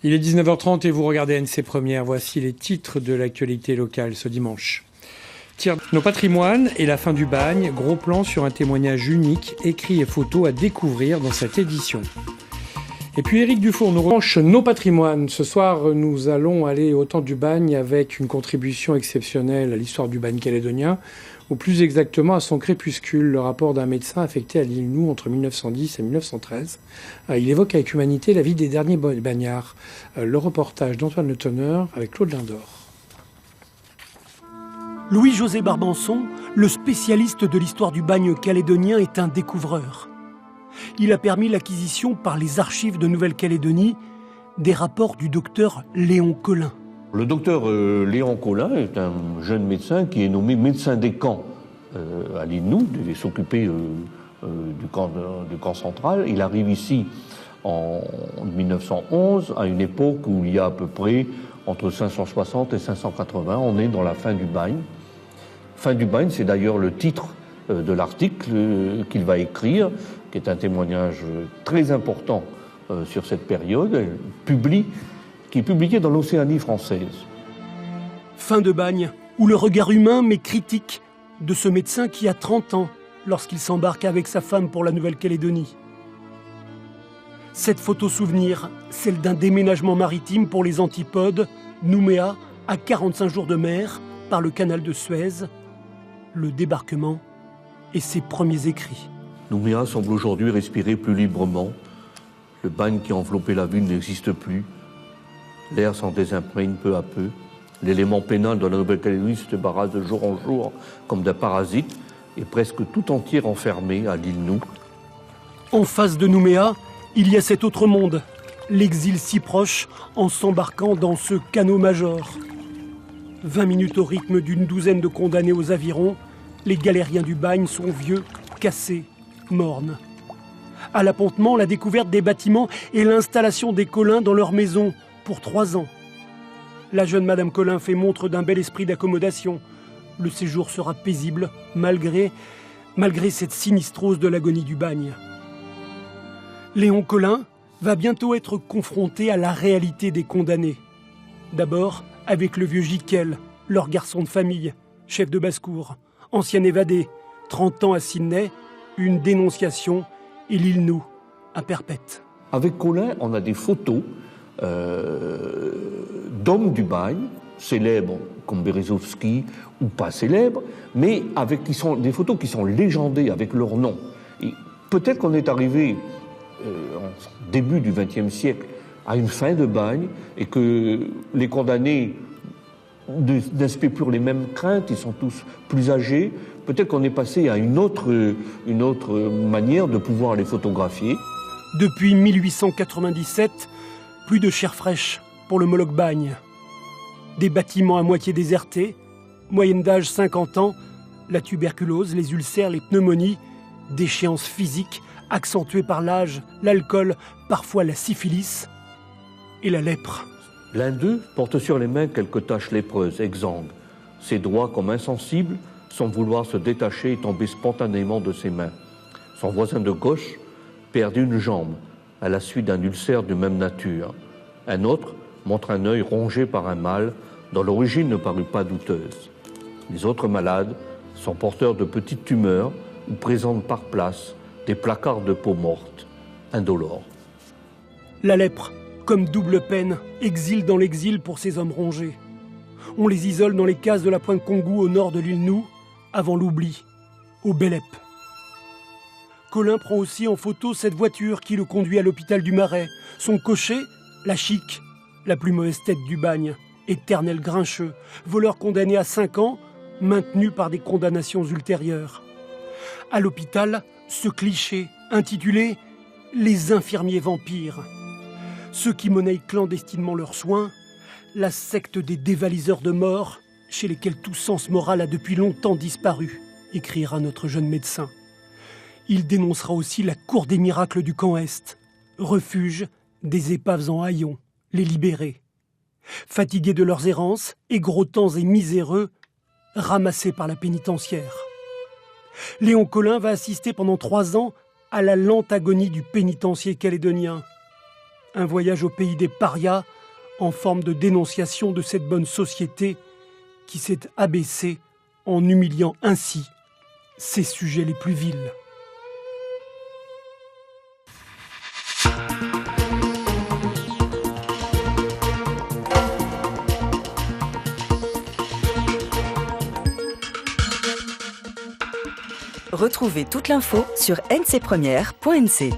Il est 19h30 et vous regardez NC Première. Voici les titres de l'actualité locale ce dimanche. Nos patrimoines et la fin du bagne, gros plan sur un témoignage unique, écrit et photos à découvrir dans cette édition. Et puis Éric Dufour nous revanche Nos patrimoines. Ce soir, nous allons aller au temps du bagne avec une contribution exceptionnelle à l'histoire du bagne calédonien, ou plus exactement à son crépuscule, le rapport d'un médecin affecté à l'île Nou entre 1910 et 1913. Il évoque avec humanité la vie des derniers bagnards. Le reportage d'Antoine Le Tonneur avec Claude Lindor. Louis-José Barbanson, le spécialiste de l'histoire du bagne calédonien, est un découvreur. Il a permis l'acquisition par les archives de Nouvelle-Calédonie des rapports du docteur Léon Collin. Le docteur Léon Collin est un jeune médecin qui est nommé médecin des camps à l'île Nou, il devait s'occuper du camp central. Il arrive ici en 1911, à une époque où il y a à peu près entre 560 et 580. On est dans la fin du bagne. Fin du bagne, c'est d'ailleurs le titre de l'article qu'il va écrire, qui est un témoignage très important sur cette période, qui est publié dans l'Océanie française. Fin de bagne, où le regard humain mais critique de ce médecin qui a 30 ans lorsqu'il s'embarque avec sa femme pour la Nouvelle-Calédonie. Cette photo souvenir, celle d'un déménagement maritime pour les antipodes, Nouméa, à 45 jours de mer, par le canal de Suez, le débarquement et ses premiers écrits. Nouméa semble aujourd'hui respirer plus librement. Le bagne qui enveloppait la ville n'existe plus. L'air s'en désimprègne peu à peu. L'élément pénal de la Nouvelle-Calédonie se débarrasse de jour en jour comme d'un parasite et presque tout entier enfermé à l'île Nou. En face de Nouméa, il y a cet autre monde, l'exil si proche en s'embarquant dans ce canot major. 20 minutes au rythme d'une douzaine de condamnés aux avirons, les galériens du bagne sont vieux, cassés, mornes. À l'appontement, la découverte des bâtiments et l'installation des Collin dans leur maison pour 3 ans. La jeune Madame Collin fait montre d'un bel esprit d'accommodation. Le séjour sera paisible malgré cette sinistrose de l'agonie du bagne. Léon Collin va bientôt être confronté à la réalité des condamnés. D'abord avec le vieux Jiquel, leur garçon de famille, chef de basse-cour, ancien évadé, 30 ans à Sydney, une dénonciation et l'île Nou, à perpète. Avec Collin, on a des photos d'hommes du bagne, célèbres comme Berezovski ou pas célèbres, mais qui sont des photos qui sont légendées avec leur nom. Et peut-être qu'on est arrivé en début du XXe siècle à une fin de bagne et que les condamnés n'inspirent plus les mêmes craintes, ils sont tous plus âgés. Peut-être qu'on est passé à une autre manière de pouvoir les photographier. Depuis 1897, plus de chair fraîche pour le Moloch bagne. Des bâtiments à moitié désertés, moyenne d'âge 50 ans, la tuberculose, les ulcères, les pneumonies, déchéances physiques accentuées par l'âge, l'alcool, parfois la syphilis et la lèpre. L'un d'eux porte sur les mains quelques taches lépreuses, exsangues. Ses doigts, comme insensibles, sans vouloir se détacher et tomber spontanément de ses mains. Son voisin de gauche perd une jambe à la suite d'un ulcère de même nature. Un autre montre un œil rongé par un mal dont l'origine ne parut pas douteuse. Les autres malades sont porteurs de petites tumeurs ou présentent par place des placards de peau morte, indolores. La lèpre, comme double peine, exil dans l'exil pour ces hommes rongés. On les isole dans les cases de la pointe Kongou au nord de l'île Nou, avant l'oubli, au Bélep. Collin prend aussi en photo cette voiture qui le conduit à l'hôpital du Marais. Son cocher, la Chique, la plus mauvaise tête du bagne, éternel grincheux, voleur condamné à 5 ans, maintenu par des condamnations ultérieures. À l'hôpital, ce cliché intitulé « Les infirmiers vampires ». Ceux qui monnaient clandestinement leurs soins, la secte des dévaliseurs de mort, chez lesquels tout sens moral a depuis longtemps disparu, écrira notre jeune médecin. Il dénoncera aussi la cour des miracles du camp Est, refuge des épaves en haillons, les libérés. Fatigués de leurs errances, aigrotants et miséreux, ramassés par la pénitentiaire. Léon Collin va assister pendant 3 ans à la lente agonie du pénitencier calédonien. Un voyage au pays des parias, en forme de dénonciation de cette bonne société qui s'est abaissée en humiliant ainsi ses sujets les plus vils. Retrouvez toute l'info sur ncpremière.nc.